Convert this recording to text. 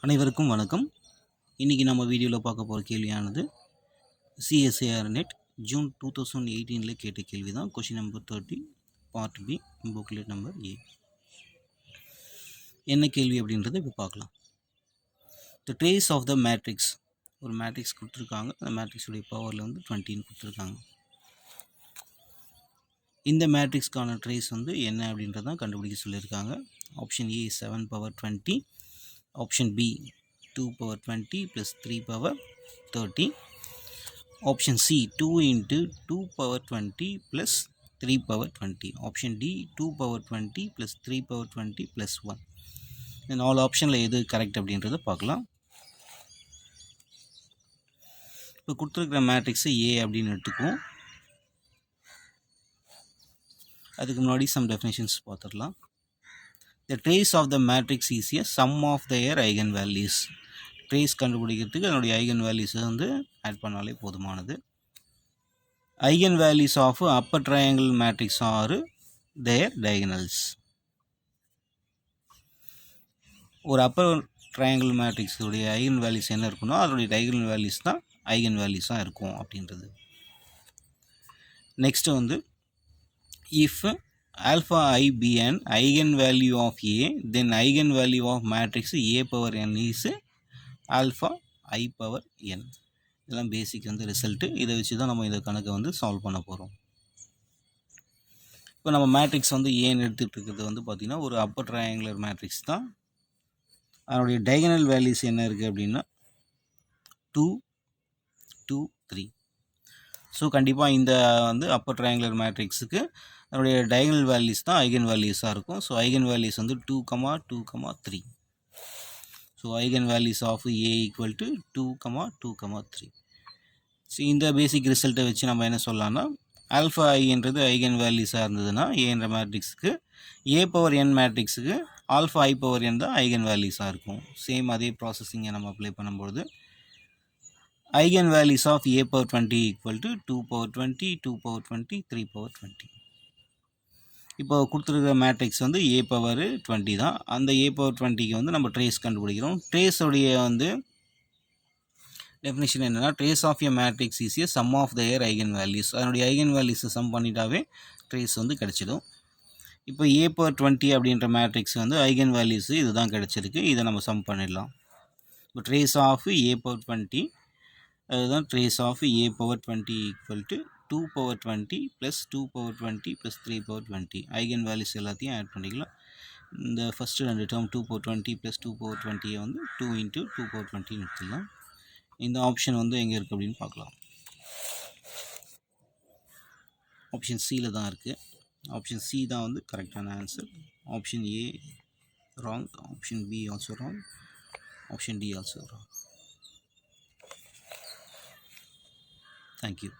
அனைவருக்கும் வணக்கம். இன்றைக்கி நம்ம வீடியோவில் பார்க்க போகிற கேள்வியானது சிஎஸ்ஐஆர் நெட் ஜூன் 2018 கேட்ட கேள்வி தான். Question number 30 part B, booklet number A. என்ன கேள்வி அப்படின்றத இப்போ பார்க்கலாம். The trace of the matrix, ஒரு மேட்ரிக்ஸ் கொடுத்துருக்காங்க. அந்த மேட்ரிக்ஸுடைய பவரில் வந்து 20 கொடுத்துருக்காங்க. இந்த மேட்ரிக்ஸ்க்கான ட்ரேஸ் வந்து என்ன அப்படின்றதான் கண்டுபிடிக்க சொல்லியிருக்காங்க. Option A 7 power 20, option B 2 power 20 plus 3 power 30, option C 2 into 2 power 20 plus 3 power 20, option D 2 power 20 plus 3 power 20 plus 1. இந்த 4 ஆப்ஷனில் எது கரெக்ட் அப்படின்றத பார்க்கலாம். இப்போ கொடுத்துருக்கிற மேட்ரிக்ஸை ஏ அப்படின்னு எடுத்துக்குவோம். அதுக்கு முன்னாடி சம் டெஃபினேஷன்ஸ் பார்த்துடலாம். The trace of the matrix is a sum of their eigenvalues. Trace கண்டுபிடிக்கிறதுக்கு அதனுடைய ஐகன் வேல்யூஸை வந்து ஆட் பண்ணாலே போதுமானது. Eigen values of upper triangle matrix are their diagonals. ஒரு அப்பர் ட்ரையாங்கிள் மேட்ரிக்ஸுடைய ஐகன் வேல்யூஸ் என்ன இருக்குன்னா அதனுடைய டயகனல் வேல்யூஸ் தான் ஐகன் வேல்யூஸாக இருக்கும் அப்படின்றது. நெக்ஸ்ட் வந்து if alpha I be an eigenvalue of A, then eigenvalue of matrix A power n is alpha I power n. இதெல்லாம் பேசிக் வந்து ரிசல்ட்டு. இதை வச்சு தான் நம்ம இந்த கணக்கை வந்து சால்வ் பண்ண போகிறோம். இப்போ நம்ம மேட்ரிக்ஸ் வந்து ஏன்னு எடுத்துகிட்டு இருக்கிறது வந்து பார்த்திங்கன்னா ஒரு அப்பர் ட்ரையாங்குலர் மேட்ரிக்ஸ் தான். அதனுடைய டயகனல் வேல்யூஸ் என்ன இருக்குது அப்படின்னா 2, 2, 3. ஸோ கண்டிப்பாக இந்த வந்து அப்பர் ட்ரையாங்குலர் மேட்ரிக்ஸுக்கு அதனுடைய டயகனல் வேல்யூஸ் தான் ஐகன் வேல்யூஸாக இருக்கும். ஸோ ஐகன் வேல்யூஸ் வந்து 2, 2, 3. So eigen values of A equal to 2, 2, 3. So இந்த பேசிக் ரிசல்ட்டை வச்சு நம்ம என்ன சொல்லலாம்னா ஆல்ஃபா ஐன்றது ஐகன் வேல்யூஸாக இருந்ததுன்னா ஏ என்ற மேட்ரிக்ஸுக்கு ஏ பவர் என் மேட்ரிக்ஸுக்கு ஆல்ஃபா ஐ பவர் என் தான் ஐகன் வேல்யூஸாக இருக்கும். சேம் அதே ப்ராசஸிங்கை நம்ம அப்ளை பண்ணும்பொழுது eigen values of A power 20 equal to 2 power 20, 2 power 20, 3 power 20. இப்போ கொடுத்துருக்கிற மேட்ரிக்ஸ் வந்து ஏ பவர் 20 தான். அந்த ஏ பவர் 20க்கு வந்து நம்ம ட்ரேஸ் கண்டுபிடிக்கிறோம். ட்ரேஸோடைய வந்து டெஃபினிஷன் என்னென்னா trace of a matrix is a sum of their eigen values. அதனுடைய ஐகன் வேல்யூஸை சம் பண்ணிட்டாவே ட்ரேஸ் வந்து கிடச்சிடும். இப்போ ஏ பவர் 20 அப்படின்ற மேட்ரிக்ஸ் வந்து ஐகன் வேல்யூஸு இதுதான் கிடச்சிருக்கு. இதை நம்ம சம் பண்ணிடலாம். இப்போ ட்ரேஸ் ஆஃப் ஏ பவர் 20 அதுதான் trace of A power 20 equal to 2 power 20 plus 2 power 20 plus 3 power 20. Eigen values எல்லாத்தையும் ஆட் பண்ணிக்கலாம். இந்த ஃபஸ்ட்டு ரெண்டு டேர்ம் 2 power 20 plus 2 power 20 வந்து 2 into 2 power 20 எடுத்துக்கலாம். இந்த ஆப்ஷன் வந்து எங்கே இருக்குது அப்படின்னு பார்க்கலாம். ஆப்ஷன் சியில் தான் இருக்குது. ஆப்ஷன் சி தான் வந்து கரெக்டான answer. Option A wrong, option B also wrong, option D also wrong. Thank you.